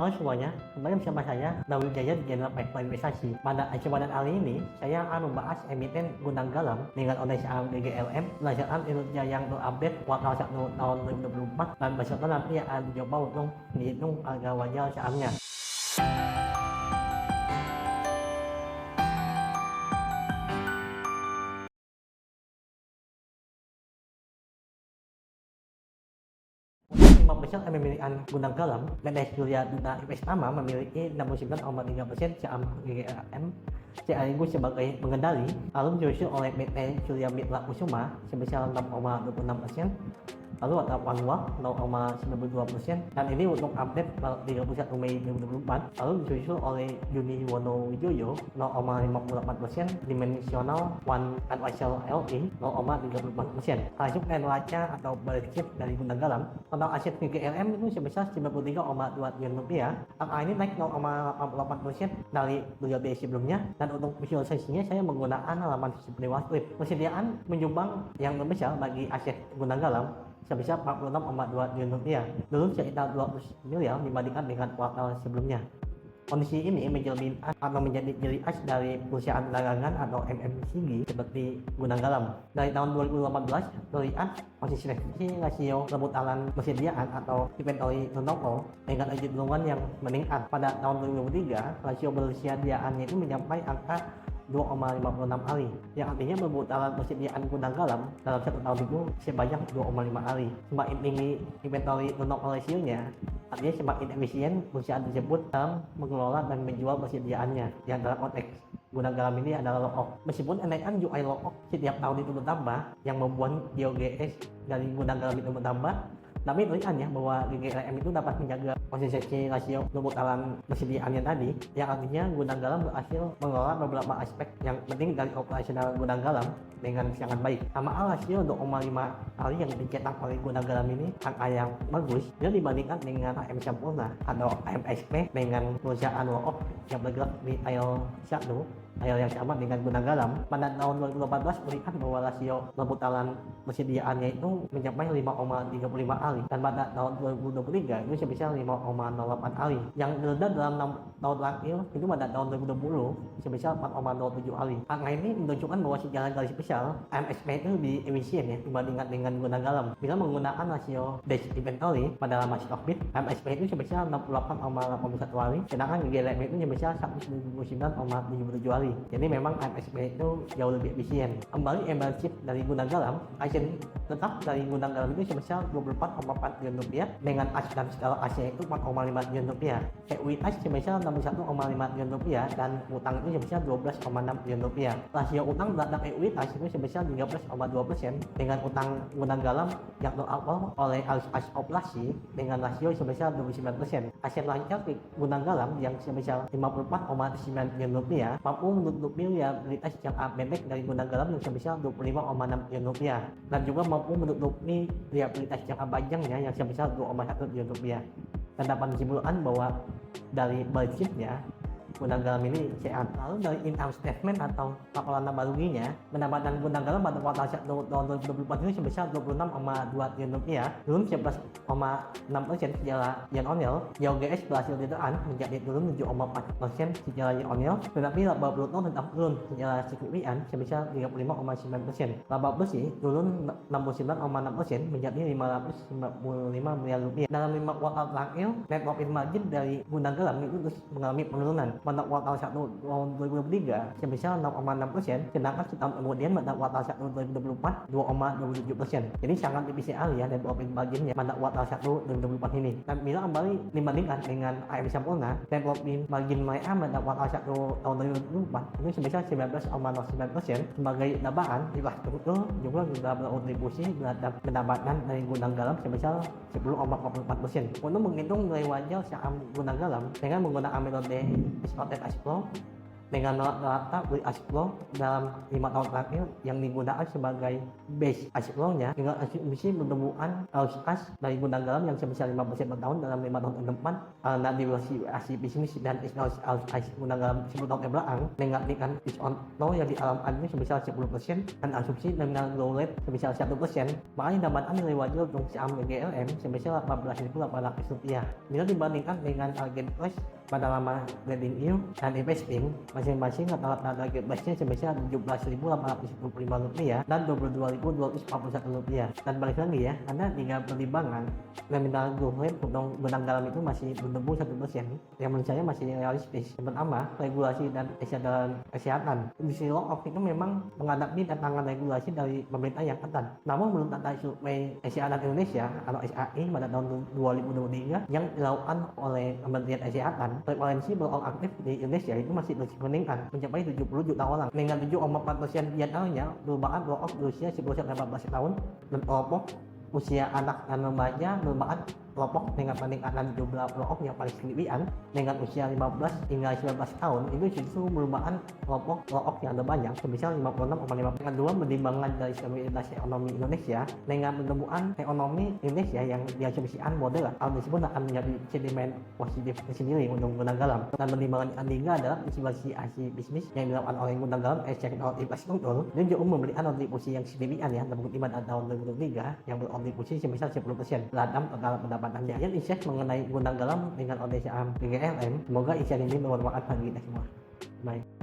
Halo semuanya, kembali bersama saya Daud Jaya di channel Baik Investasi. Pada kesempatan kali ini, saya akan membahas emiten Gunang Galam dengan online saham GGLM berdasarkan kinerja yang terupdate kuartal 1 tahun 2024 dan beserta nanti akan dicoba untuk menghitung harga wajar sahamnya. Lima besar pemilikan Gunang Galam, PT Surya Duta Investama memiliki 69,3% saham GGLM sekaligus sebagai pengendali, lalu disusul oleh PT Surya Mitra Kusuma sebesar 6,26%, lalu ada Wanwa 0,92%, dan ini untuk update 31 Mei 2024, lalu disusul oleh Uniwono Wijoyo 0,58%, Dimensional One Advisor LE 0,34%. Hasil neraca atau balance sheet dari Gunang Galam, total aset GGLM itu sebesar 93,2 triliun rupiah. Angka ini naik 0,88% dari periode sebelumnya, dan untuk visualisasinya saya menggunakan halaman seperti Wall-Street. Persediaan menyumbang yang terbesar bagi aset Gunang Galam sebesar 46,2 triliun rupiah, turun sekitar 200 miliar dibandingkan dengan kuartal sebelumnya. Kondisi ini menjadi ciri khas dari perusahaan dagangan atau MMCG seperti Gunang Galam. Dari tahun 2018 terlihat konsistensi rasio perputaran persediaan atau inventory turnover dengan kecenderungan yang meningkat. Pada tahun 2023, rasio persediaannya itu mencapai angka 2,56 kali, yang artinya perputaran persediaan Gunang Galam dalam satu tahun itu sebanyak 2,5 kali. Semakin tinggi inventory turnover ratio-nya, artinya semakin efisien perusahaan tersebut dalam mengelola dan menjual persediaannya. Yang dalam konteks Gunang Galam ini adalah lock. Meskipun kenaikan UI lock setiap tahun itu bertambah, yang membuat GOGS dari Gunang Galam itu bertambah, tapi terlihatnya bahwa GGLM itu dapat menjaga konsistensi rasio perputaran persediaannya tadi, yang artinya Gunang Galam berhasil mengelola beberapa aspek yang penting dari operasional Gunang Galam dengan sangat baik. Sama rasio 2,5 kali yang dicetak oleh Gunang Galam ini angka yang bagus bila dibandingkan dengan AM Sampurna atau AMSP dengan perusahaan Loop yang bergerak di aisle 1, yang sama dengan Gunang Galam. Pada tahun 2018 melihat bahwa rasio perputaran persediaannya itu mencapai 5,35 kali, dan pada tahun 2023 itu sebesar 5,08 kali. Yang terendah dalam 6 tahun terakhir itu pada tahun 2020 sebesar 4,07 kali. Angka ini menunjukkan bahwa secara garis besar AMSP itu lebih efisien ya dibandingkan dengan Gunang Galam. Bila menggunakan rasio days inventory pada masih profit, AMSP itu sebesar 68,81 kali, sedangkan GGLM itu sebesar 199,77 kali. Jadi memang AMSP itu jauh lebih efisien. Kembali balance sheet dari Gunang Galam, aset tetap dari Gunang Galam itu sebesar 24,4 triliun rupiah dengan aset dan skala aset itu 4,5 triliun rupiah. Ekuitas sebesar 61,5 triliun rupiah dan utang itu sebesar 12,6 triliun rupiah. Rasio utang terhadap ekuitas itu sebesar 13,2% dengan utang Gunang Galam yang tercover oleh arus operasi dengan rasio sebesar 29%. Aset lancar Gunang Galam yang sebesar 54,9 triliun rupiah mampu menutupi liabilitas jangka pendek dari Gunang Galam yang sebesar 25,6 triliun rupiah, dan juga mampu menutupi liabilitas jangka panjangnya yang sebesar 2,1 triliun rupiah. Dan dapat disimpulkan bahwa dari balance sheet-nya Gunang Galam ini sehat. Lalu dari income statement atau laporan laba ruginya, pendapatan Gunang Galam pada kuartal 1 tahun 2024 ini sebesar 26,2 triliun rupiah, turun 11,6% secara year on year. GOGS berhasil ditekan menjadi turun 7,4% secara year on year, tetapi laba bruto tetap turun secara signifikan sebesar 35,9%. Laba bersih turun 69,6% menjadi 595 miliar rupiah. Dalam 5 kuartal terakhir, net profit margin dari Gunang Galam itu terus mengalami penurunan. Pada kuartal 1 tahun 2023 sebesar 6,6%, sedangkan setahun kemudian pada kuartal 1 2024 2,27%. Jadi sangat tipis sekali ya net profit marginnya pada kuartal 1 2024 ini. Dan bila kembali dibandingkan dengan AM Sampurna, net profit margin mereka pada kuartal 1 tahun 2024 ini sebesar 19,09%. Sebagai tambahan, infrastruktur juga sudah berkontribusi terhadap pendapatan dari Gunang Galam sebesar 10,44%. Untuk menghitung nilai wajar saham Gunang Galam dengan menggunakan metode discounted cash flow, dengan rata-rata beli aset loan dalam 5 tahun terakhir yang digunakan sebagai base aset loan-nya dengan asumsi pertumbuhan arus kas dari gudang garam yang sebesar 5% per tahun dalam 5 tahun ke depan karena diversifikasi bisnis dan ekspansi arus kas gudang garam 10 tahun ke belakang dengan tingkat risk on loan yang dialamkan ini sebesar 10% dan asumsi dengan low rate sebesar 1%, maka dapatan nilai wajar untuk saham GLM sebesar Rp14.800. Bila dibandingkan dengan target price pada lama trading yield dan investing, masing-masing rata-rata target price-nya sebesar Rp17.895 dan Rp22.241. Dan balik lagi ya, ada 3 pertimbangan nominal growth rate untuk gudang garam itu masih bertumbuh 1%, yang menurut saya masih realistis. Yang pertama, regulasi dan kesehatan. Industri low-off itu memang menghadapi tantangan regulasi dari pemerintah yang ketat. Namun menurut data survei Kesehatan Indonesia atau SAI pada tahun 2023 yang dilakukan oleh Kementerian Kesehatan, prevalensi berlaku aktif di Indonesia itu masih terus meningkat mencapai 70 juta orang dengan 7,4% diantaranya merupakan low-off berusia 10-14 tahun dan kelompok usia anak dan remaja merupakan kelompok dengan peningkatan jumlah low-off yang paling signifikan dengan usia 15 hingga 19 tahun itu justru merupakan kelompok low-off yang terbanyak sebesar 56,5%. Kedua, pertimbangan dari stabilitas ekonomi Indonesia dengan pertumbuhan ekonomi Indonesia yang diasumsikan moderat hal tersebut akan menjadi sentimen positif sendiri untuk gudang garam. Dan pertimbangan yang ketiga adalah diversifikasi bisnis yang dilakukan oleh gudang garam sektor infrastruktur dan juga memberikan kontribusi yang signifikan ya dalam tahun 2023 yang berkontribusi sebesar 10% terhadap total pendapatannya. Yang insight mengenai gudang garam dengan saham GLM, semoga insight ini bermanfaat bagi kita semua. Baik.